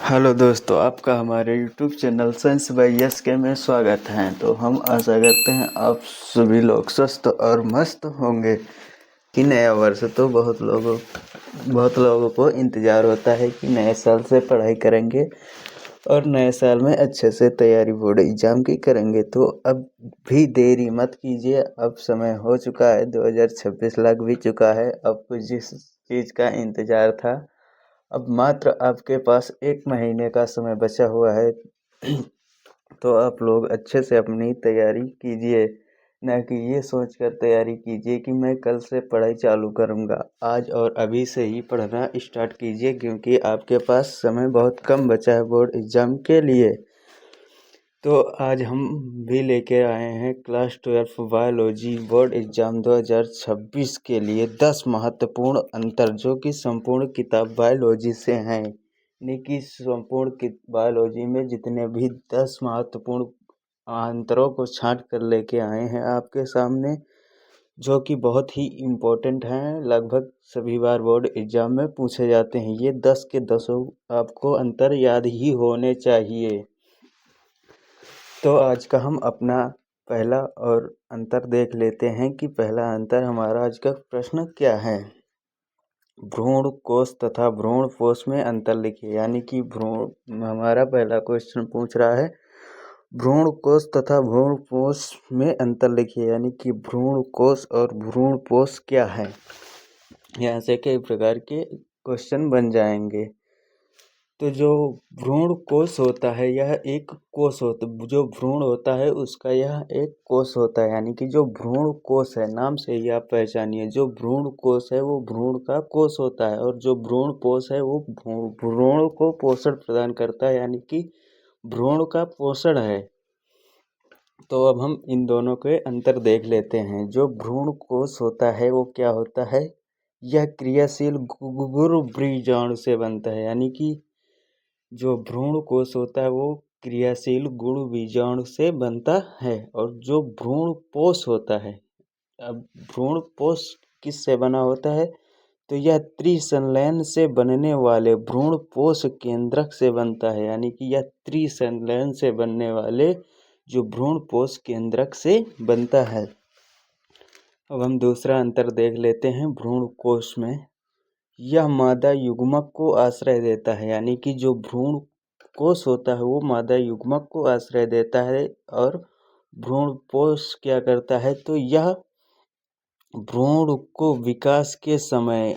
Hello दोस्तों, आपका हमारे YouTube channel science by yes के में स्वागत है। तो हम आशा करते हैं आप सभी लोग स्वस्थ और मस्त होंगे कि नया वर्ष तो बहुत लोगों को इंतज़ार होता है कि नए साल से पढ़ाई करेंगे और नए साल में अच्छे से तैयारी बोर्ड एग्ज़ाम की करेंगे। तो अब भी देरी मत कीजिए, अब समय हो चुका है, 2026 लग भी चुका है। अब जिस चीज़ का इंतज़ार था, अब मात्र आपके पास 1 महीने का समय बचा हुआ है। तो आप लोग अच्छे से अपनी तैयारी कीजिए, ना कि ये सोचकर तैयारी कीजिए कि मैं कल से पढ़ाई चालू करूँगा। आज और अभी से ही पढ़ना स्टार्ट कीजिए, क्योंकि आपके पास समय बहुत कम बचा है बोर्ड एग्ज़ाम के लिए। तो आज हम भी लेके आए हैं क्लास 12 बायोलॉजी बोर्ड एग्ज़ाम 2026 के लिए 10 महत्वपूर्ण अंतर, जो कि संपूर्ण किताब बायोलॉजी से हैं। यानी कि संपूर्ण बायोलॉजी में जितने भी 10 महत्वपूर्ण अंतरों को छांट कर लेके आए हैं आपके सामने, जो कि बहुत ही इम्पोर्टेंट हैं। लगभग सभी बार बोर्ड एग्ज़ाम में पूछे जाते हैं। ये 10 के 10 आपको अंतर याद ही होने चाहिए। तो आज का हम अपना पहला और अंतर देख लेते हैं कि पहला अंतर हमारा आज का प्रश्न क्या है। भ्रूण कोश तथा भ्रूण पोष में अंतर लिखिए। यानी कि हमारा पहला क्वेश्चन पूछ रहा है भ्रूण कोश तथा भ्रूण पोष में अंतर लिखिए। यानी कि भ्रूण कोश और भ्रूण पोष क्या है। यहाँ से कई प्रकार के क्वेश्चन बन जाएंगे। तो जो भ्रूण कोश होता है, यह एक कोश होता, जो भ्रूण होता है उसका यह एक कोश होता है। यानी कि जो भ्रूण कोश है, नाम से ही आप पहचानिए, जो भ्रूण कोश है वो भ्रूण का कोश होता है, और जो भ्रूण पोष है वो भ्रूण को पोषण प्रदान करता है, यानी कि भ्रूण का पोषण है। तो अब हम इन दोनों के अंतर देख लेते हैं। जो भ्रूण कोश होता है वो क्या होता है, यह क्रियाशील गुरु बीजाणु से बनता है। यानी कि जो भ्रूण कोश होता है वो क्रियाशील गुण बीजाणु से बनता है। और जो भ्रूण पोष होता है, अब भ्रूण पोष किससे बना होता है, तो यह त्रिसंलयन से बनने वाले भ्रूण पोष केंद्रक से बनता है। यानी कि यह त्रिसंलयन से बनने वाले जो भ्रूण पोष केंद्रक से बनता है। अब हम दूसरा अंतर देख लेते हैं भ्रूण कोश में। यह मादा युग्मक को आश्रय देता है। यानी कि जो भ्रूण कोश होता है वो मादा युग्मक को आश्रय देता है, और भ्रूण पोष क्या करता है, तो यह भ्रूण को विकास के समय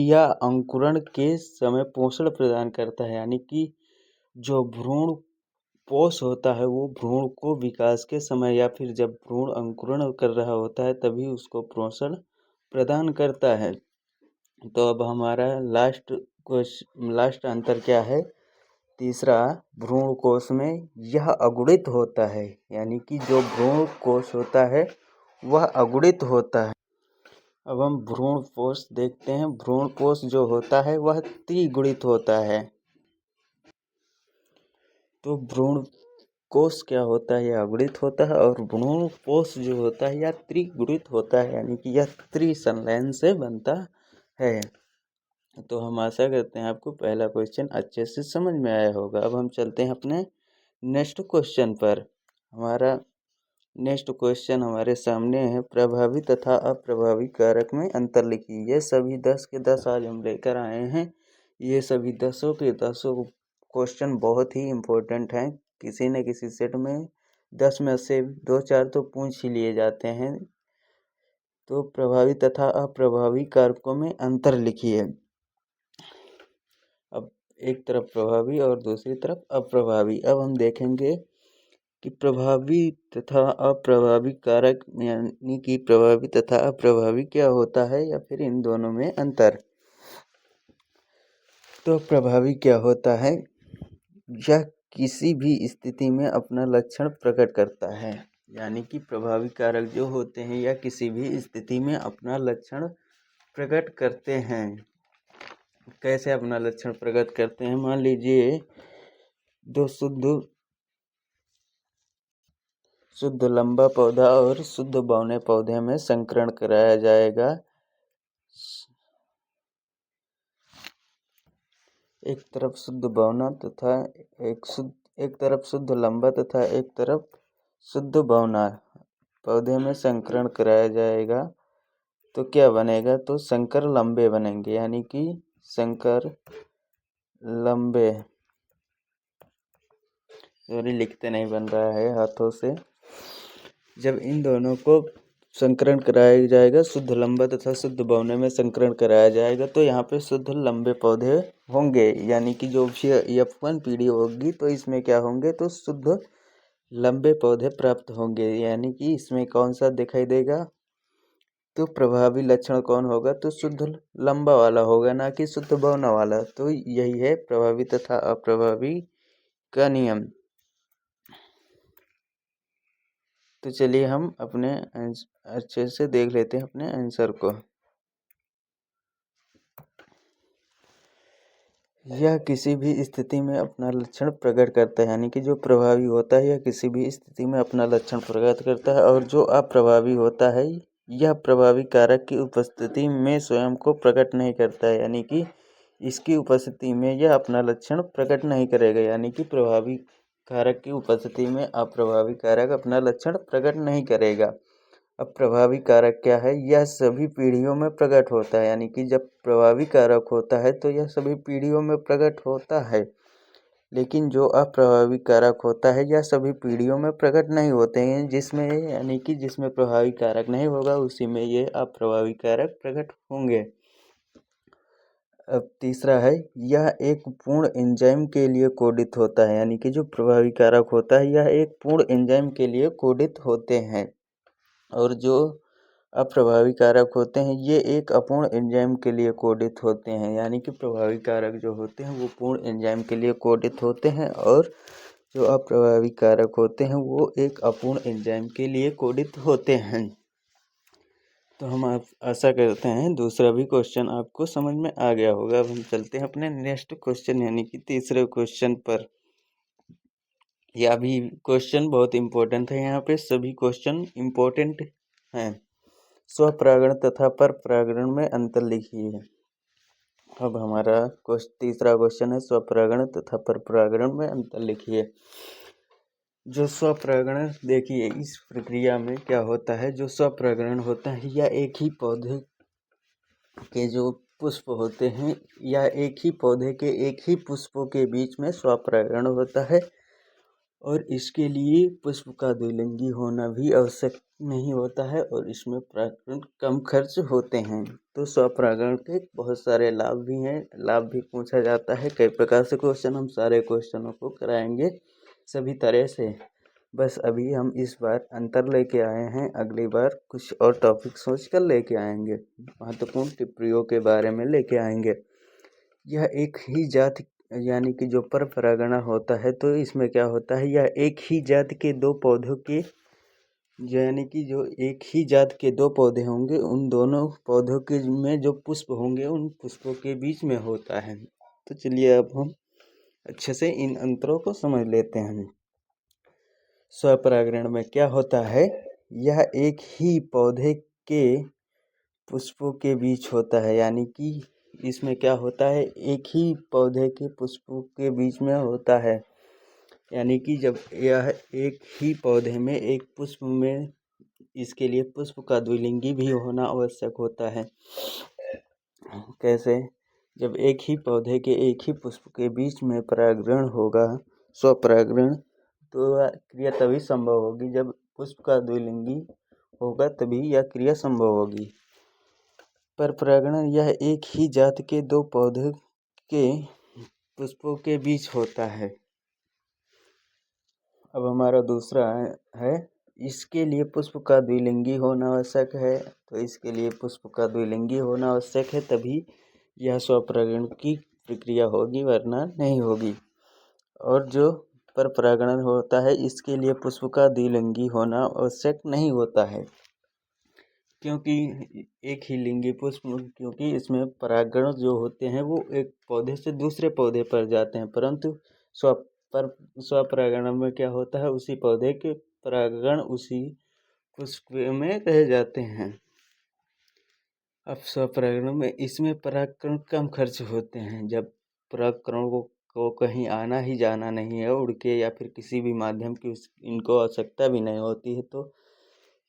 या अंकुरण के समय पोषण प्रदान करता है। यानी कि जो भ्रूण पोष होता है वो भ्रूण को विकास के समय या फिर जब भ्रूण अंकुरण कर रहा होता है तभी उसको पोषण प्रदान करता है। तो अब हमारा लास्ट अंतर क्या है, तीसरा, भ्रूण कोश में यह अगुणित होता है। यानी कि जो भ्रूण कोश होता है वह अगुणित होता है। अब हम भ्रूण पोष देखते हैं। भ्रूण पोष जो होता है वह त्रिगुणित होता है। तो भ्रूण कोश क्या होता है, यह अगुणित होता है, और भ्रूण पोष जो होता है यह त्रिगुणित होता है। यानी कि यह त्रिसंलयन से बनता है। तो हम आशा करते हैं आपको पहला क्वेश्चन अच्छे से समझ में आया होगा। अब हम चलते हैं अपने नेक्स्ट क्वेश्चन पर। हमारा नेक्स्ट क्वेश्चन हमारे सामने है, प्रभावी तथा अप्रभावी कारक में अंतर लिखिए। ये सभी 10 के 10 आज हम लेकर आए हैं। ये सभी 10 के 10 क्वेश्चन बहुत ही इम्पोर्टेंट हैं। किसी न किसी सेट में 10 में से 2-4 तो पूछ ही लिए जाते हैं। तो प्रभावी तथा अप्रभावी कारकों में अंतर लिखिए। अब एक तरफ प्रभावी और दूसरी तरफ अप्रभावी। अब हम देखेंगे कि प्रभावी तथा अप्रभावी कारक, यानी कि प्रभावी तथा अप्रभावी क्या होता है, या फिर इन दोनों में अंतर। तो प्रभावी क्या होता है, यह किसी भी स्थिति में अपना लक्षण प्रकट करता है। यानी कि प्रभावी कारक जो होते हैं यह किसी भी स्थिति में अपना लक्षण प्रकट करते हैं। कैसे अपना लक्षण प्रकट करते हैं, मान लीजिए दो शुद्ध लंबा पौधा और शुद्ध बौने पौधे में संकरण कराया जाएगा। एक तरफ शुद्ध बौना तथा एक तरफ शुद्ध लंबा तथा एक तरफ शुद्ध बौना पौधे में संकरण कराया जाएगा तो क्या बनेगा? तो संकर लंबे बनेंगे, यानी कि संकर लंबे। सॉरी, लिखते नहीं बन रहा है हाथों से। जब इन दोनों को संकरण कराया जाएगा, शुद्ध लंबा तथा शुद्ध बौने में संकरण कराया जाएगा, तो यहाँ पे शुद्ध लंबे पौधे होंगे, यानी कि जो F1 पीढ़ी होगी तो इसमें क्या होंगे? तो शुद्ध लंबे पौधे प्राप्त होंगे। यानी कि इसमें कौन सा दिखाई देगा? तो प्रभावी लक्षण कौन होगा? तो शुद्ध लंबा वाला होगा, ना कि शुद्ध बौना वाला। तो यही है प्रभावी तथा अप्रभावी का नियम। तो चलिए हम अपने अच्छे से देख लेते हैं अपने आंसर को। यह किसी भी स्थिति में अपना लक्षण प्रकट करता है, यानी कि जो प्रभावी होता है यह किसी भी स्थिति में अपना लक्षण प्रकट करता है, और जो अप्रभावी होता है यह प्रभावी कारक की उपस्थिति में स्वयं को प्रकट नहीं करता है, यानी कि इसकी उपस्थिति में यह अपना लक्षण प्रकट नहीं करेगा। यानी कि प्रभावी कारक की उपस्थिति में अप्रभावी कारक अपना लक्षण प्रकट नहीं करेगा। अब प्रभावी कारक क्या है? यह सभी पीढ़ियों में प्रकट होता है, यानी कि जब प्रभावी कारक होता है तो यह सभी पीढ़ियों में प्रकट होता है, लेकिन जो अप्रभावी कारक होता है यह सभी पीढ़ियों में प्रकट नहीं होते हैं। जिसमें यानी कि जिसमें प्रभावी कारक नहीं होगा उसी में ये अप्रभावी कारक प्रकट होंगे। अब तीसरा है, यह एक पूर्ण एंजाइम के लिए कोडित होता है, यानी कि जो प्रभावी कारक होता है यह एक पूर्ण एंजाइम के लिए कोडित होते हैं, और जो अप्रभावी कारक होते हैं ये एक अपूर्ण एंजाइम के लिए कोडित होते हैं। यानी कि प्रभावी कारक जो होते हैं वो पूर्ण एंजाइम के लिए कोडित होते हैं, और जो अप्रभावी कारक होते हैं वो एक अपूर्ण एंजाइम के लिए कोडित होते हैं। तो हम आशा करते हैं दूसरा भी क्वेश्चन आपको समझ में आ गया होगा। अब हम चलते हैं अपने नेक्स्ट क्वेश्चन यानी कि तीसरे क्वेश्चन पर। यह भी क्वेश्चन बहुत इम्पोर्टेंट है, यहाँ पे सभी क्वेश्चन इम्पोर्टेंट हैं। स्वपरागण तथा परपरागण में अंतर लिखिए। अब हमारा तीसरा क्वेश्चन है, स्वपरागण तथा परपरागण में अंतर लिखिए। जो स्वपरागण, देखिए इस प्रक्रिया में क्या होता है, जो स्वपरागण होता है या एक ही पौधे के जो पुष्प होते हैं या एक ही पौधे के एक ही पुष्पों के बीच में स्वपरागण होता है, और इसके लिए पुष्प का द्विलिंगी होना भी आवश्यक नहीं होता है, और इसमें परागण कम खर्च होते हैं। तो स्वपरागण के बहुत सारे लाभ भी हैं, लाभ भी पूछा जाता है कई प्रकार से क्वेश्चन। हम सारे क्वेश्चनों को कराएंगे सभी तरह से। बस अभी हम इस बार अंतर लेके आए हैं, अगली बार कुछ और टॉपिक सोच कर लेके आएंगे, महत्वपूर्ण टिप्पणियों के बारे में लेके आएंगे। यह एक ही जाति यानी कि जो परपरागण होता है तो इसमें क्या होता है, यह एक ही जात के दो पौधों के यानी कि जो एक ही जात के दो पौधे होंगे उन दोनों पौधों के में जो पुष्प होंगे उन पुष्पों के बीच में होता है। तो चलिए अब हम अच्छे से इन अंतरों को समझ लेते हैं। स्वपरागण में क्या होता है, यह एक ही पौधे के पुष्पों के बीच होता है, यानी कि इसमें क्या होता है, एक ही पौधे के पुष्पों के बीच में होता है। यानी कि जब यह एक ही पौधे में एक पुष्प में, इसके लिए पुष्प का द्विलिंगी भी होना आवश्यक होता है। कैसे? जब एक ही पौधे के एक ही पुष्प के बीच में परागण होगा, स्वपरागण, तो क्रिया तभी संभव होगी जब पुष्प का द्विलिंगी होगा, तभी यह क्रिया संभव होगी। परपरागण यह एक ही जात के दो पौधों के पुष्पों के बीच होता है। अब हमारा दूसरा है, इसके लिए पुष्प का द्विलिंगी होना आवश्यक है। तो इसके लिए पुष्प का द्विलिंगी होना आवश्यक है, तभी यह स्वपरागण की प्रक्रिया होगी, वरना नहीं होगी। और जो परपरागण होता है इसके लिए पुष्प का द्विलिंगी होना आवश्यक नहीं होता है, क्योंकि एक ही लिंगी पुष्प, क्योंकि इसमें परागण जो होते हैं वो एक पौधे से दूसरे पौधे पर जाते हैं, परंतु स्वपरागण में क्या होता है, उसी पौधे के परागण उसी पुष्प में रह जाते हैं। अब स्वपरागण में इसमें परागण कम खर्च होते हैं। जब परागकणों को कहीं आना ही जाना नहीं है उड़ के, या फिर किसी भी माध्यम की इनको आवश्यकता भी नहीं होती है, तो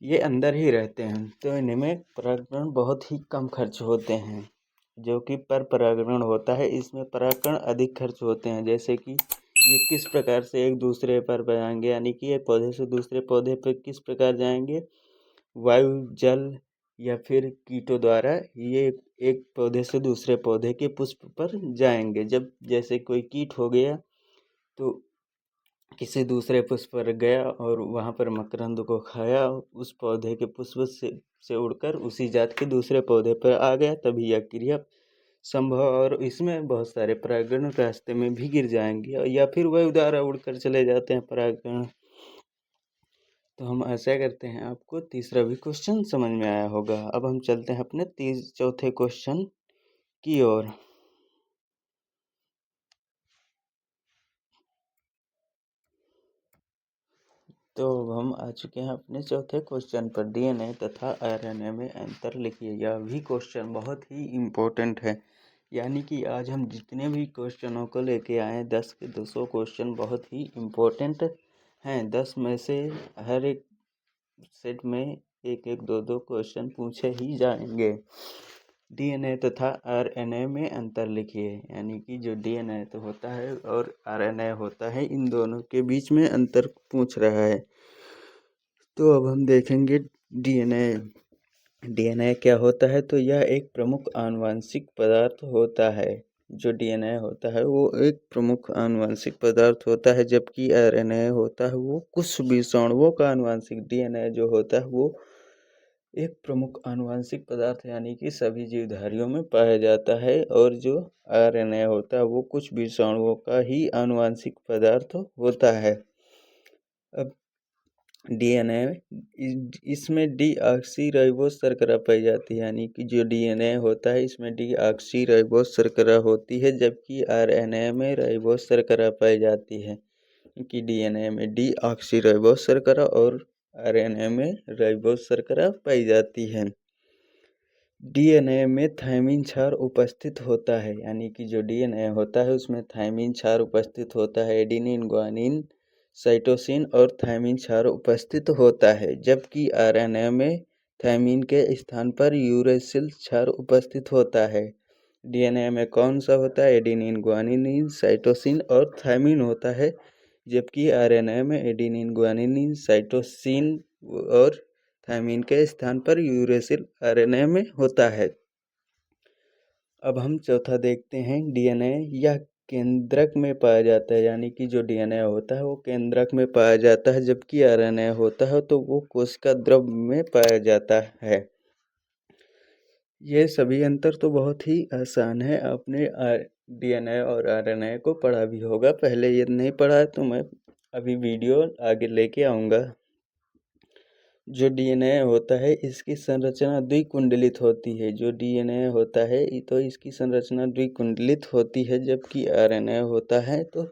ये अंदर ही रहते हैं। तो इनमें परागकण बहुत ही कम खर्च होते हैं। जो कि पर परागण होता है, इसमें परागकण अधिक खर्च होते हैं। जैसे कि ये किस प्रकार से एक दूसरे पर जाएंगे, यानी कि एक पौधे से दूसरे पौधे पर किस प्रकार जाएंगे, वायु, जल या फिर कीटों द्वारा ये एक पौधे से दूसरे पौधे के पुष्प पर जाएंगे। जब जैसे कोई कीट हो गया तो किसी दूसरे पुष्प पर गया और वहाँ पर मकरंद को खाया, उस पौधे के पुष्प से उड़कर उसी जात के दूसरे पौधे पर आ गया, तभी यह क्रिया संभव। और इसमें बहुत सारे परागण रास्ते में भी गिर जाएंगे, या फिर वह द्वारा उड़कर चले जाते हैं परागण। तो हम ऐसा करते हैं, आपको तीसरा भी क्वेश्चन समझ में आया होगा। अब हम चलते हैं अपने चौथे क्वेश्चन की ओर। तो हम आ चुके हैं अपने चौथे क्वेश्चन पर, डीएनए तथा आरएनए में अंतर लिखिए। यह भी क्वेश्चन बहुत ही इम्पोर्टेंट है, यानी कि आज हम जितने भी क्वेश्चनों को लेके आए 10 के 200 क्वेश्चन बहुत ही इम्पोर्टेंट हैं। 10 में से हर एक सेट में एक एक दो दो क्वेश्चन पूछे ही जाएंगे। डीएनए तथा आरएनए में अंतर लिखिए, यानी कि जो डीएनए तो होता है और आरएनए होता है, इन दोनों के बीच में अंतर पूछ रहा है। तो अब हम देखेंगे डीएनए। डीएनए क्या होता है, तो यह एक प्रमुख आनुवंशिक पदार्थ होता है। जो डीएनए होता है वो एक प्रमुख आनुवंशिक पदार्थ होता है, जबकि आरएनए होता है वो कुछ विषाणुओं का आनुवंशिक। डीएनए जो होता है वो एक प्रमुख आनुवंशिक पदार्थ यानी कि सभी जीवधारियों में पाया जाता है, और जो आरएनए होता है वो कुछ विषाणुओं का ही आनुवंशिक पदार्थ होता है। अब डीएनए, इसमें डीऑक्सीराइबोस शर्करा पाई जाती है, यानी कि जो डीएनए होता है इसमें डीऑक्सीराइबोस शर्करा होती है, जबकि आरएनए में राइबोस शर्करा पाई जाती है। कि डीएनए में डीऑक्सीराइबोस शर्करा और आरएनए में राइबोस शर्करा पाई जाती है। डीएनए में थायमिन क्षार उपस्थित होता है, यानी कि जो डीएनए होता है उसमें थायमिन क्षार उपस्थित होता है। एडेनिन, ग्वानिन, साइटोसिन और थायमिन क्षार उपस्थित होता है, जबकि आरएनए में थायमिन के स्थान पर यूरेसिल क्षार उपस्थित होता है। डीएनए में कौन सा होता है, एडेनिन, ग्वानिन, साइटोसिन और थायमिन होता है, जबकि आरएनए में एडेनिन, ग्वानिन, साइटोसिन और थायमिन के स्थान पर यूरेसिल आरएनए में होता है। अब हम चौथा देखते हैं, डीएनए यह केंद्रक में पाया जाता है, यानी कि जो डीएनए होता है वो केंद्रक में पाया जाता है, जबकि आरएनए होता है तो वो कोशिका द्रव में पाया जाता है। ये सभी अंतर तो बहुत ही आसान है, आपने डीएनए और आरएनए को पढ़ा भी होगा। पहले ये नहीं पढ़ा है तो मैं अभी वीडियो आगे लेके आऊँगा। जो डीएनए होता है इसकी संरचना द्विकुंडलित होती है। जो डीएनए होता है तो इसकी संरचना द्विकुंडलित होती है, जबकि आरएनए होता है तो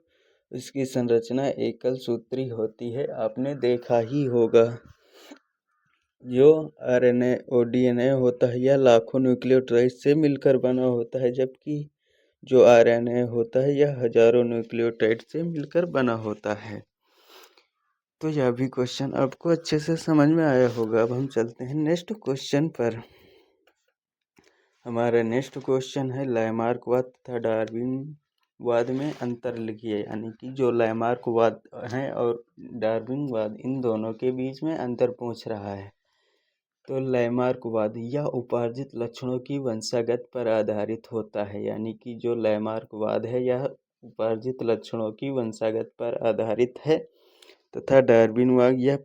इसकी संरचना एकल सूत्री होती है। आपने देखा ही होगा। जो आरएनए और डीएनए होता है यह लाखों न्यूक्लियोटाइड से मिलकर बना होता है, जबकि जो आरएनए होता है यह हजारों न्यूक्लियोटाइड से मिलकर बना होता है। तो यह भी क्वेश्चन आपको अच्छे से समझ में आया होगा। अब हम चलते हैं नेक्स्ट क्वेश्चन पर। हमारा नेक्स्ट क्वेश्चन है लैमार्कवाद तथा डार्विनवाद में अंतर लिखिए, यानी कि जो लैमार्कवाद है और डार्विनवाद इन दोनों के बीच में अंतर पूछ रहा है। तो लैमार्कवाद यह उपार्जित लक्षणों की वंशागत पर आधारित होता है, यानी कि जो लैमार्कवाद है यह उपार्जित लक्षणों की वंशागत पर आधारित है, तथा डार्विनवाद यह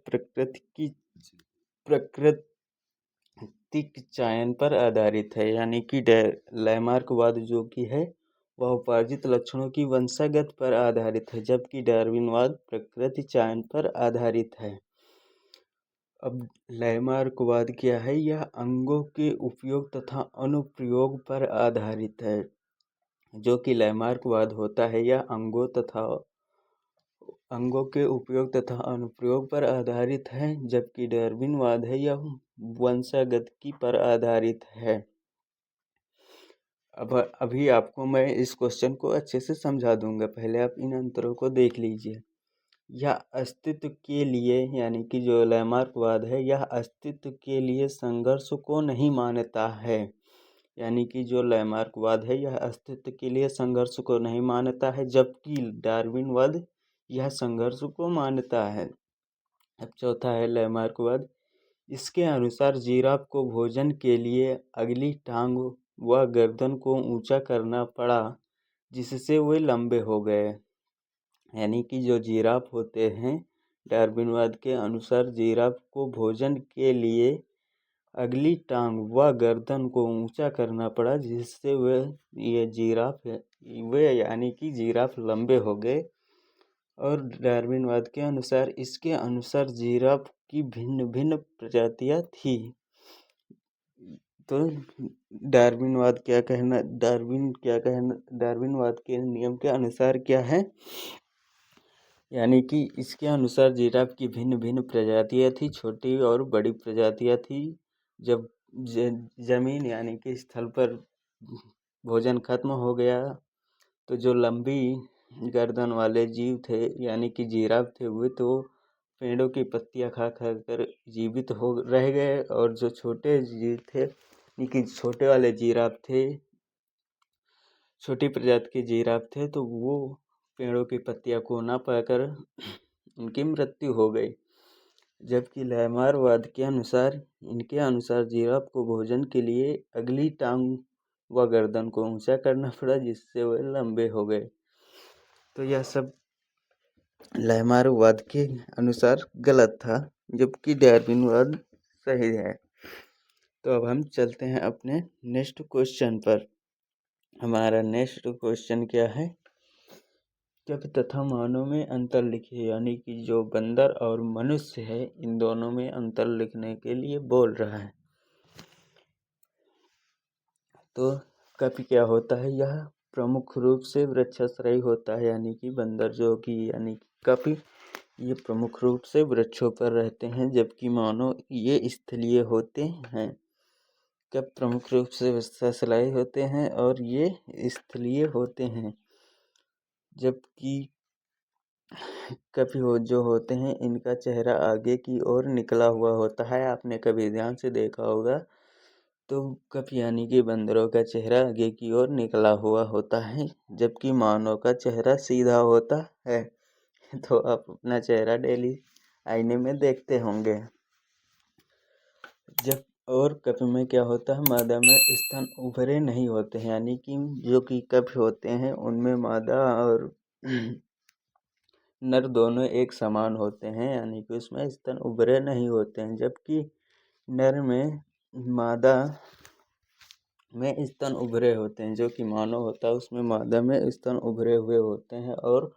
प्राकृतिक चयन पर आधारित है, यानी कि लैमार्कवाद जो कि है वह उपार्जित लक्षणों की वंशागत पर आधारित है, जबकि डार्विनवाद प्रकृति चयन पर आधारित है। अब लैमार्कवाद क्या है, यह अंगों के उपयोग तथा अनुप्रयोग पर आधारित है। जो कि लैमार्कवाद होता है यह अंगों के उपयोग तथा अनुप्रयोग पर आधारित है, जबकि डार्विनवाद है यह वंशागत की पर आधारित है। अब अभी आपको मैं इस क्वेश्चन को अच्छे से समझा दूंगा, पहले आप इन अंतरों को देख लीजिए। यह अस्तित्व के लिए यानी कि जो लैमार्कवाद है, यह अस्तित्व के लिए संघर्ष को नहीं मानता है। यानी कि जो लैमार्कवाद है यह अस्तित्व के लिए संघर्ष को नहीं मानता है, जबकि डार्विनवाद यह संघर्ष को मानता है। अब चौथा है लैमार्कवाद। इसके अनुसार जिराफ को भोजन के लिए अगली टांग व गर्दन को ऊंचा करना पड़ा, जिससे वे लंबे हो गए। यानी कि जो जिराफ होते हैं, डार्विनवाद के अनुसार जिराफ को भोजन के लिए अगली टांग व गर्दन को ऊंचा करना पड़ा, जिससे वे यानी कि जिराफ लंबे हो गए। और डार्विनवाद के अनुसार इसके अनुसार जिराफ की भिन्न भिन्न प्रजातियां थी। तो डार्विनवाद के नियम के अनुसार क्या है, यानी कि इसके अनुसार जिराफ की भिन्न भिन्न प्रजातियां थी, छोटी और बड़ी प्रजातियां थी। जब जमीन यानी कि स्थल पर भोजन खत्म हो गया, तो जो लंबी गर्दन वाले जीव थे यानी कि जिराफ थे, वे तो पेड़ों की पत्तियां खा खा कर जीवित हो रह गए। और जो छोटे जीव थे यानी कि छोटे वाले जिराफ थे, छोटी प्रजाति के जिराफ थे, तो वो पेड़ों की पत्तियां को ना पाकर उनकी मृत्यु हो गई। जबकि लैमारवाद के अनुसार इनके अनुसार जिराफ को भोजन के लिए अगली टांग व गर्दन को ऊंचा करना पड़ा, जिससे वे लंबे हो गए। तो यह सब लैमारवाद के अनुसार गलत था, जबकि डार्विनवाद सही है। तो अब हम चलते हैं अपने नेक्स्ट क्वेश्चन पर। हमारा नेक्स्ट क्वेश्चन क्या है, कवि तथा मानव में अंतर लिखिए। यानी कि जो बंदर और मनुष्य है, इन दोनों में अंतर लिखने के लिए बोल रहा है। तो कवि क्या होता है, यह प्रमुख रूप से वृक्षाश्रयी होता है। यानी कि बंदर जो कि यानी कि कवि, ये प्रमुख रूप से वृक्षों पर रहते हैं, जबकि मानव ये स्थलीय होते हैं। कब प्रमुख रूप से वृक्षाश्रयी होते हैं और ये स्थलीय होते हैं। जबकि कभी जो होते हैं, इनका चेहरा आगे की ओर निकला हुआ होता है। आपने कभी ध्यान से देखा होगा, तो कभी यानी कि बंदरों का चेहरा आगे की ओर निकला हुआ होता है, जबकि मानव का चेहरा सीधा होता है। तो आप अपना चेहरा डेली आईने में देखते होंगे। जब और कभी में क्या होता है, मादा में स्तन उभरे नहीं होते हैं। यानी कि जो कि कभी होते हैं, उनमें मादा और नर दोनों एक समान होते हैं, यानी कि उसमें स्तन उभरे नहीं होते हैं। जबकि नर में मादा में स्तन उभरे होते हैं। जो कि मानव होता है, उसमें मादा में स्तन उभरे हुए होते हैं। और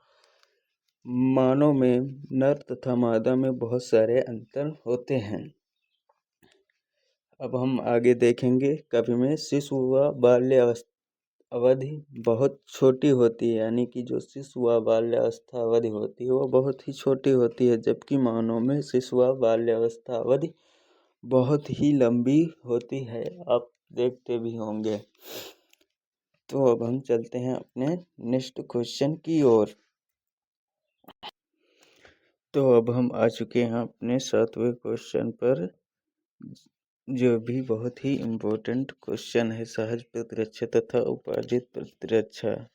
मानव में नर तथा मादा में बहुत सारे अंतर होते हैं। अब हम आगे देखेंगे, कभी में शिशु व बाल्य अवधि बहुत छोटी होती है। यानी कि जो शिशु व बाल्यावस्था अवधि होती है, वो बहुत ही छोटी होती है, जबकि मानव में शिशु व बाल्यावस्था अवधि बहुत ही लंबी होती है। आप देखते भी होंगे। तो अब हम चलते हैं अपने नेक्स्ट क्वेश्चन की ओर। तो अब हम आ चुके हैं अपने 7वें क्वेश्चन पर, जो भी बहुत ही इम्पोर्टेंट क्वेश्चन है, सहज प्रतिरक्षा तथा उपार्जित प्रतिरक्षा।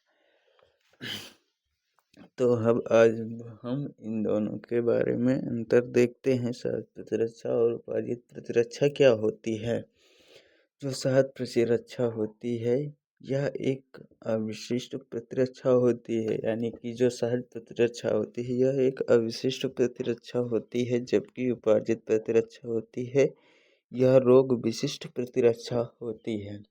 तो अब आज हम इन दोनों के बारे में अंतर देखते हैं। सहज प्रतिरक्षा और उपार्जित प्रतिरक्षा क्या होती है। जो सहज प्रतिरक्षा होती है, यह एक अविशिष्ट प्रतिरक्षा होती है। यानी कि जो सहज प्रतिरक्षा होती है, यह एक अविशिष्ट प्रतिरक्षा होती है, जबकि उपार्जित प्रतिरक्षा होती है, यह रोग विशिष्ट प्रतिरक्षा होती है।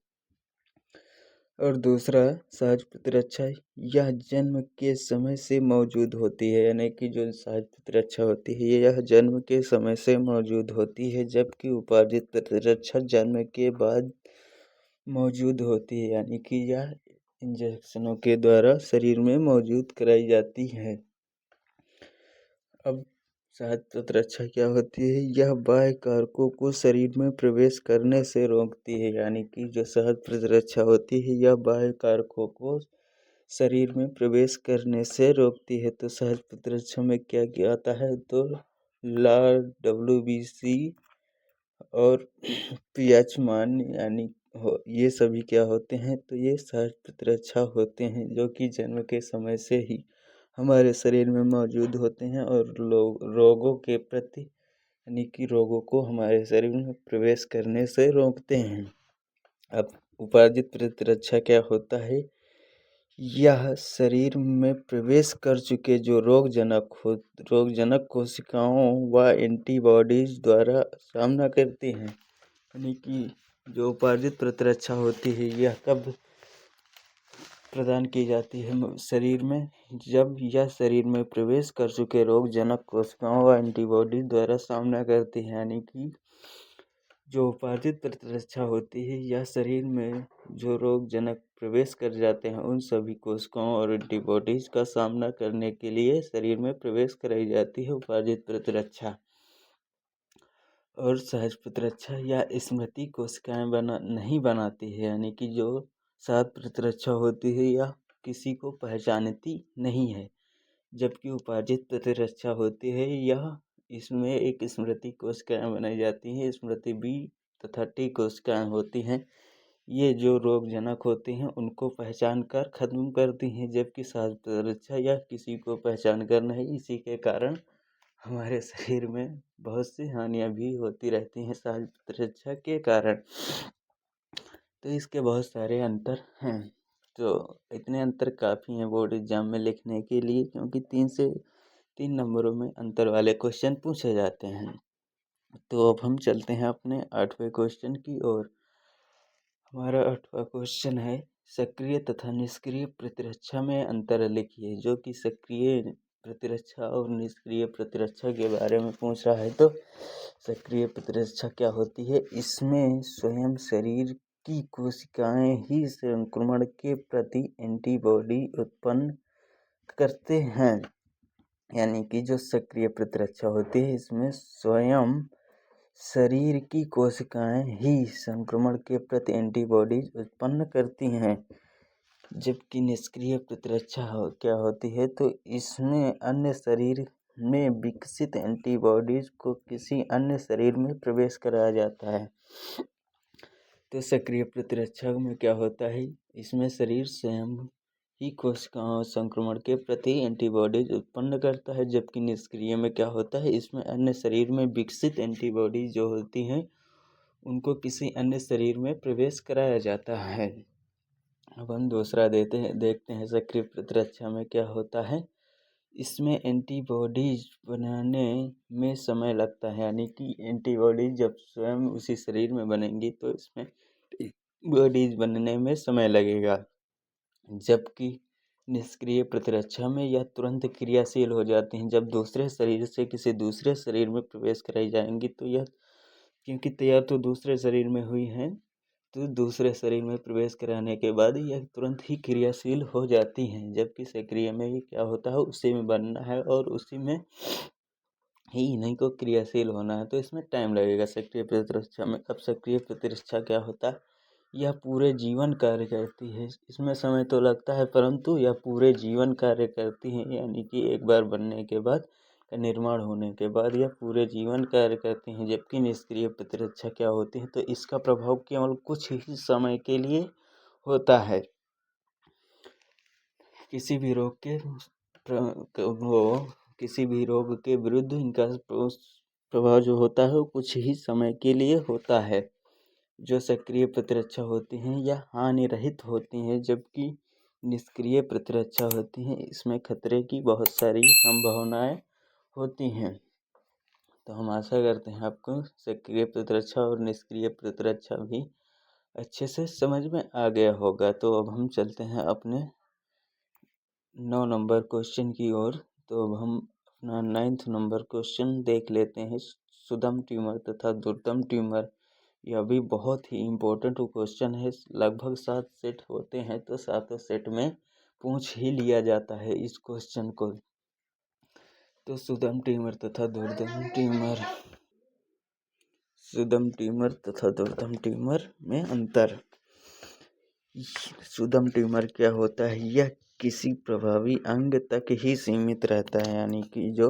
और दूसरा, सहज प्रतिरक्षा, यह जन्म के समय से मौजूद होती है। यानी कि जो सहज प्रतिरक्षा होती है, यह जन्म के समय से मौजूद होती है, जबकि उपार्जित प्रतिरक्षा जन्म के बाद मौजूद होती है। यानी कि यह इंजेक्शनों के द्वारा शरीर में मौजूद कराई जाती है। अब सहज प्रतिरक्षा क्या होती है? यह बाह्य कारकों को शरीर में प्रवेश करने से रोकती है। यानी कि जो सहज प्रतिरक्षा होती है यह बाह्य कारकों को शरीर में प्रवेश करने से रोकती है। तो सहज प्रतिरक्षा में क्या क्या आता है? तो लार, WBC और पीएच मान यानी ये सभी क्या होते हैं? तो ये सहज प्रतिरक्षा होते हैं जो कि जन्म के समय से ही हमारे शरीर में मौजूद होते हैं और रोगों के प्रति यानी कि रोगों को हमारे शरीर में प्रवेश करने से रोकते हैं। अब उपार्जित प्रतिरक्षा क्या होता है? यह शरीर में प्रवेश कर चुके जो रोगजनक कोशिकाओं व एंटीबॉडीज द्वारा सामना करती हैं। यानी कि जो उपार्जित प्रतिरक्षा होती है यह कब प्रदान की जाती है शरीर में? जब यह शरीर में प्रवेश कर चुके रोगजनक कोशिकाओं व एंटीबॉडी द्वारा सामना करती है। यानी कि जो उपार्जित प्रतिरक्षा होती है यह शरीर में जो रोगजनक प्रवेश कर जाते हैं उन सभी कोशिकाओं और एंटीबॉडीज का सामना करने के लिए शरीर में प्रवेश कराई जाती है उपार्जित प्रतिरक्षा। और सहज प्रतिरक्षा या स्मृति कोशिकाएं नहीं बनाती है। यानी कि जो सहज प्रतिरक्षा होती है यह किसी को पहचानती नहीं है, जबकि उपार्जित प्रतिरक्षा होती है यह इसमें एक स्मृति कोशिकाएं बनाई जाती हैं। स्मृति बी तथा टी कोशिकाएं होती हैं। ये जो रोगजनक होती हैं उनको पहचान कर खत्म करती हैं, जबकि सहज प्रतिरक्षा यह किसी को पहचान कर नहीं। इसी के कारण हमारे शरीर में बहुत सी हानियाँ भी होती रहती हैं सहज प्रतिरक्षा के कारण। तो इसके बहुत सारे अंतर हैं। तो इतने अंतर काफ़ी हैं बोर्ड एग्जाम में लिखने के लिए, क्योंकि 3 नंबरों में अंतर वाले क्वेश्चन पूछे जाते हैं। तो अब हम चलते हैं अपने 8वें क्वेश्चन की ओर। हमारा 8वां क्वेश्चन है सक्रिय तथा निष्क्रिय प्रतिरक्षा में अंतर लिखिए। जो कि सक्रिय प्रतिरक्षा और निष्क्रिय प्रतिरक्षा के बारे में पूछ रहा है। तो सक्रिय प्रतिरक्षा क्या होती है? इसमें स्वयं शरीर की कोशिकाएं ही संक्रमण के प्रति एंटीबॉडी उत्पन्न करते हैं। यानी कि जो सक्रिय प्रतिरक्षा होती है इसमें स्वयं शरीर की कोशिकाएं ही संक्रमण के प्रति एंटीबॉडीज उत्पन्न करती हैं। जबकि निष्क्रिय प्रतिरक्षा क्या होती है? तो इसमें अन्य शरीर में विकसित एंटीबॉडीज को किसी अन्य शरीर में प्रवेश कराया जाता है। तो सक्रिय प्रतिरक्षा में क्या होता है? इसमें शरीर स्वयं ही कोशिकाओं संक्रमण के प्रति एंटीबॉडीज उत्पन्न करता है। जबकि निष्क्रिय में क्या होता है? इसमें अन्य शरीर में विकसित एंटीबॉडीज जो होती हैं उनको किसी अन्य शरीर में प्रवेश कराया जाता है। अब हम दूसरा देखते हैं सक्रिय प्रतिरक्षा में क्या होता है। इसमें एंटीबॉडीज बनाने में समय लगता है। यानी कि एंटीबॉडीज जब स्वयं उसी शरीर में बनेंगी तो इसमें बॉडीज बनने में समय लगेगा। जबकि निष्क्रिय प्रतिरक्षा में यह तुरंत क्रियाशील हो जाती हैं। जब दूसरे शरीर से किसी दूसरे शरीर में प्रवेश कराई जाएंगी तो यह, क्योंकि तैयार तो दूसरे शरीर में हुई हैं, तो दूसरे शरीर में प्रवेश कराने के बाद यह तुरंत ही क्रियाशील हो जाती हैं। जबकि सक्रिय में ये क्या होता है? उसी में बनना है और उसी में ही इन्हीं को क्रियाशील होना है, तो इसमें टाइम लगेगा सक्रिय प्रतिरक्षा में। अब सक्रिय प्रतिरक्षा क्या होता है? यह पूरे जीवन कार्य करती है। इसमें समय तो लगता है परंतु यह पूरे जीवन कार्य करती है। यानी कि एक बार बनने के बाद का निर्माण होने के बाद यह पूरे जीवन कार्य करती हैं। जबकि निष्क्रिय प्रतिरक्षा क्या होती है? तो इसका प्रभाव केवल कुछ ही समय के लिए होता है। किसी भी रोग के विरुद्ध इनका प्रभाव जो होता है वो कुछ ही समय के लिए होता है। जो सक्रिय प्रतिरक्षा होती हैं यह हानि रहित होती हैं, जबकि निष्क्रिय प्रतिरक्षा होती हैं इसमें खतरे की बहुत सारी संभावनाएं होती हैं। तो हम आशा करते हैं आपको सक्रिय प्रतिरक्षा और निष्क्रिय प्रतिरक्षा भी अच्छे से समझ में आ गया होगा। तो अब हम चलते हैं अपने 9 नंबर क्वेश्चन की ओर। तो अब हम अपना 9th नंबर क्वेश्चन देख लेते हैं। सुदम ट्यूमर तथा दुर्दम ट्यूमर, यह भी बहुत ही इम्पोर्टेंट क्वेश्चन है। लगभग 7 सेट होते हैं तो 7 सेट में पूछ ही लिया जाता है इस क्वेश्चन को। तो सुदम ट्यूमर तथा दुर्दम ट्यूमर, सुदम ट्यूमर तथा दुर्दम ट्यूमर में अंतर। सुदम ट्यूमर क्या होता है? यह किसी प्रभावी अंग तक ही सीमित रहता है, यानी कि जो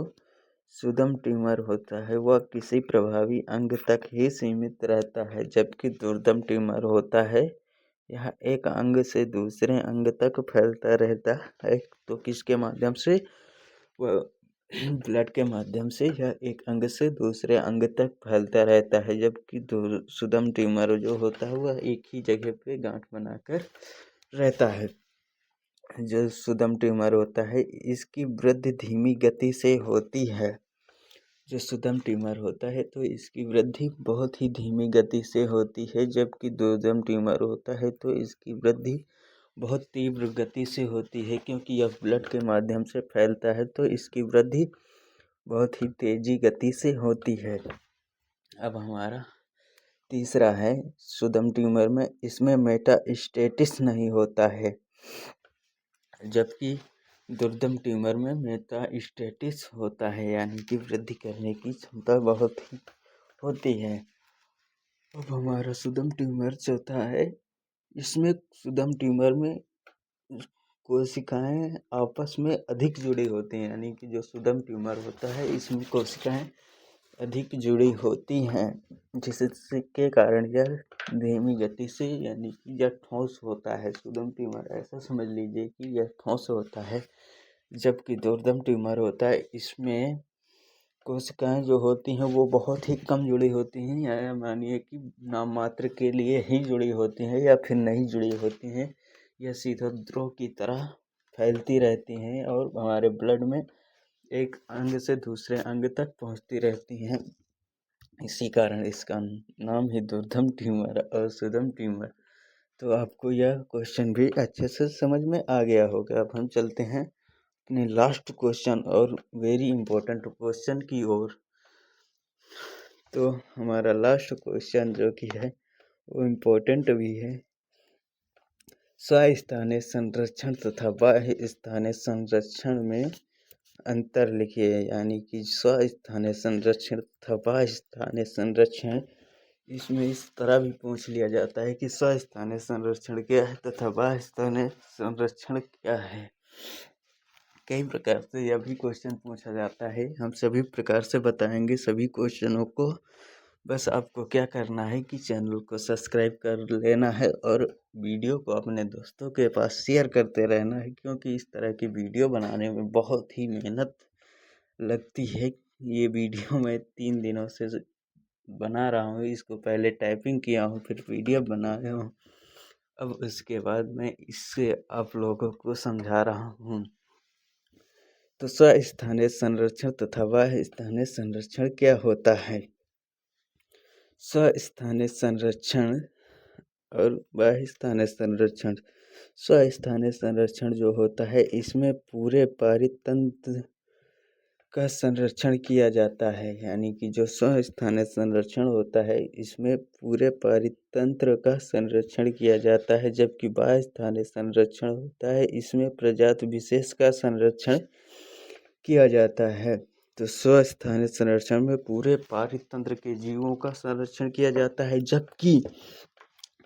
सुदम ट्यूमर होता है वह किसी प्रभावी अंग तक ही सीमित रहता है, जबकि दुर्दम ट्यूमर होता है यह एक अंग से दूसरे अंग तक फैलता रहता है। तो किसके माध्यम से? वह ब्लड के माध्यम से यह एक अंग से दूसरे अंग तक फैलता रहता है, जबकि सुदम ट्यूमर जो होता है वह एक ही जगह पे गांठ बनाकर रहता है। जो सुदम ट्यूमर होता है इसकी वृद्धि धीमी गति से होती है। जो सुदम ट्यूमर होता है तो इसकी वृद्धि बहुत ही धीमी गति से होती है, जबकि दुर्दम ट्यूमर होता है तो इसकी वृद्धि बहुत तीव्र गति से होती है, क्योंकि यह ब्लड के माध्यम से फैलता है तो इसकी वृद्धि बहुत ही तेजी गति से होती है। अब हमारा तीसरा है सुदम ट्यूमर में, इसमें मेटास्टेसिस नहीं होता है, जबकि दुर्दम ट्यूमर में मेटास्टेसिस होता है, यानी कि वृद्धि करने की क्षमता बहुत ही होती है। अब हमारा सुदम ट्यूमर चौथा है, इसमें सुदम ट्यूमर में कोशिकाएं आपस में अधिक जुड़ी होती हैं, यानी कि जो सुदम ट्यूमर होता है इसमें कोशिकाएं अधिक जुड़ी होती हैं, जिसके कारण यह धीमी गति से, यानी कि यह ठोस होता है। सुदम ट्यूमर ऐसा समझ लीजिए कि यह ठोस होता है, जबकि दुर्दम ट्यूमर होता है इसमें कोशिकाएं जो होती हैं वो बहुत ही कम जुड़ी होती हैं, या मानिए कि नाम मात्र के लिए ही जुड़ी होती हैं या फिर नहीं जुड़ी होती हैं। यह सीधा द्रव की तरह फैलती रहती हैं और हमारे ब्लड में एक अंग से दूसरे अंग तक पहुंचती रहती हैं। इसी कारण इसका नाम ही दुर्दम ट्यूमर और सुदम ट्यूमर। तो आपको यह क्वेश्चन भी अच्छे से समझ में आ गया होगा। अब हम चलते हैं अपने लास्ट क्वेश्चन और वेरी इंपॉर्टेंट क्वेश्चन की ओर। तो हमारा लास्ट क्वेश्चन जो कि है वो इम्पोर्टेंट भी है। स्वस्थानीय संरक्षण तथा बाह्य स्थानीय संरक्षण में अंतर लिखिए, यानी कि स्वस्थानीय संरक्षण तथा बाह्य स्थानीय संरक्षण। इसमें इस तरह भी पूछ लिया जाता है कि स्वस्थानीय संरक्षण क्या है तथा बाह्य स्थानीय संरक्षण क्या है। कई प्रकार से यह भी क्वेश्चन पूछा जाता है, हम सभी प्रकार से बताएंगे सभी क्वेश्चनों को। बस आपको क्या करना है कि चैनल को सब्सक्राइब कर लेना है और वीडियो को अपने दोस्तों के पास शेयर करते रहना है, क्योंकि इस तरह की वीडियो बनाने में बहुत ही मेहनत लगती है। ये वीडियो मैं 3 दिनों से बना रहा हूँ, इसको पहले टाइपिंग किया हूँ फिर वीडियो बनाया हूँ, अब उसके बाद मैं इससे आप लोगों को समझा रहा हूँ। तो स्वस्थानीय संरक्षण तथा बाह्य स्थानीय संरक्षण क्या होता है? स्वस्थानीय संरक्षण और बाह्य स्थानीय संरक्षण। स्वस्थानीय संरक्षण जो होता है इसमें पूरे पारितंत्र का संरक्षण किया जाता है, यानी कि जो स्वस्थानीय संरक्षण होता है इसमें पूरे पारितंत्र का संरक्षण किया जाता है, जबकि बाह्य स्थानीय संरक्षण होता है इसमें प्रजाति विशेष का संरक्षण किया जाता है। तो स्वस्थानीय संरक्षण में पूरे पारितंत्र के जीवों का संरक्षण किया जाता है, जबकि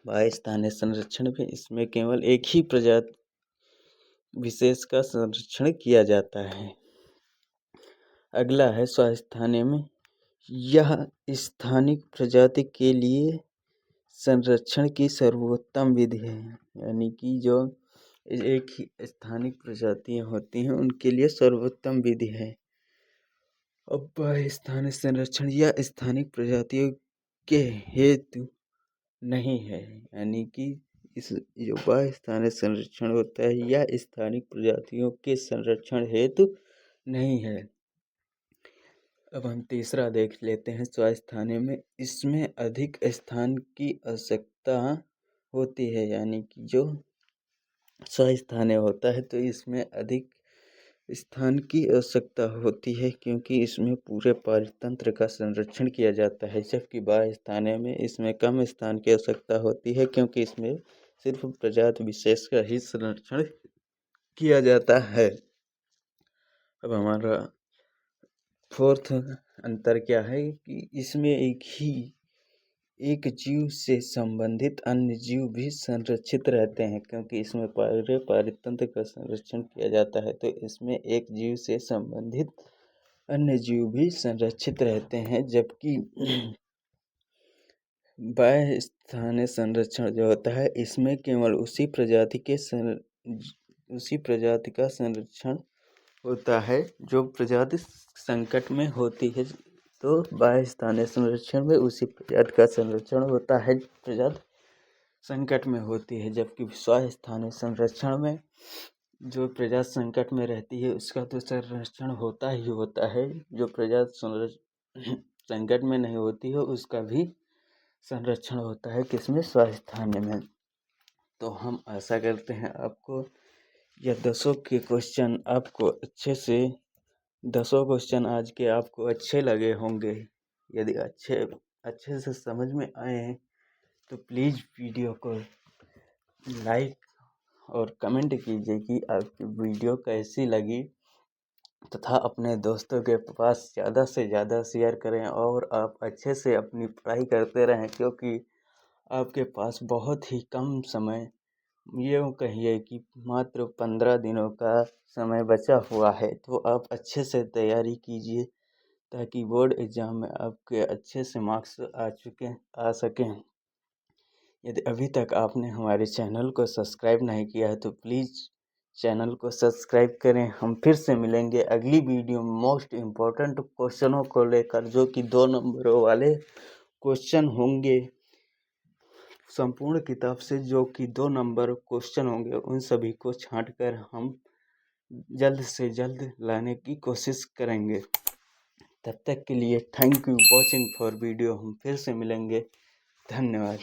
बाह्य स्थानीय संरक्षण में इसमें केवल एक ही प्रजाति विशेष का संरक्षण किया जाता है। अगला है स्वस्थानीय में, यह स्थानिक प्रजाति के लिए संरक्षण की सर्वोत्तम विधि है, यानी कि जो एक ही स्थानिक प्रजातियां होती हैं उनके लिए सर्वोत्तम विधि है। अब बाह्य स्थानीय संरक्षण यह स्थानिक प्रजातियों के हेतु नहीं है, यानी कि इस जो बाह्य स्थानीय संरक्षण होता है यह स्थानिक प्रजातियों के संरक्षण हेतु नहीं है। अब हम तीसरा देख लेते हैं स्वस्थानीय में, इसमें अधिक स्थान की आवश्यकता होती है, यानी कि जो स्वस्थानीय होता है तो इसमें अधिक स्थान की आवश्यकता होती है, क्योंकि इसमें पूरे पारितंत्र का संरक्षण किया जाता है, जबकि बाह्य स्थानीय में इसमें कम स्थान की आवश्यकता होती है, क्योंकि इसमें सिर्फ प्रजाति विशेष का ही संरक्षण किया जाता है। अब हमारा फोर्थ अंतर क्या है कि इसमें एक जीव से संबंधित अन्य जीव भी संरक्षित रहते हैं, क्योंकि इसमें पारितंत्र का संरक्षण किया जाता है। तो इसमें एक जीव से संबंधित अन्य जीव भी संरक्षित रहते हैं, जबकि बाह्य स्थानीय संरक्षण जो होता है इसमें केवल उसी प्रजाति का संरक्षण होता है जो प्रजाति संकट में होती है। तो बाह्य स्थानीय संरक्षण में उसी प्रजाति का संरक्षण होता है प्रजाति संकट में होती है, जबकि स्व स्थानीय संरक्षण में जो प्रजाति संकट में रहती है उसका तो संरक्षण होता ही होता है। जो प्रजाति संकट में नहीं होती है उसका भी संरक्षण होता है, किसमें? स्व स्थानीय में। तो हम आशा करते हैं आपको यह 10 के क्वेश्चन आपको अच्छे से 10 क्वेश्चन आज के आपको अच्छे लगे होंगे। यदि अच्छे से समझ में आए हैं तो प्लीज़ वीडियो को लाइक और कमेंट कीजिए कि आपकी वीडियो कैसी लगी, तथा अपने दोस्तों के पास ज़्यादा से ज़्यादा शेयर करें और आप अच्छे से अपनी पढ़ाई करते रहें, क्योंकि आपके पास बहुत ही कम समय, यूँ कहिए कि मात्र 15 दिनों का समय बचा हुआ है। तो आप अच्छे से तैयारी कीजिए ताकि बोर्ड एग्ज़ाम में आपके अच्छे से मार्क्स आ सकें। यदि अभी तक आपने हमारे चैनल को सब्सक्राइब नहीं किया है तो प्लीज़ चैनल को सब्सक्राइब करें। हम फिर से मिलेंगे अगली वीडियो में मोस्ट इम्पोर्टेंट क्वेश्चनों को लेकर, जो कि 2 नंबरों वाले क्वेश्चन होंगे। संपूर्ण किताब से जो कि 2 नंबर क्वेश्चन होंगे उन सभी को छांटकर हम जल्द से जल्द लाने की कोशिश करेंगे। तब तक के लिए thank you watching for video. हम फिर से मिलेंगे। धन्यवाद।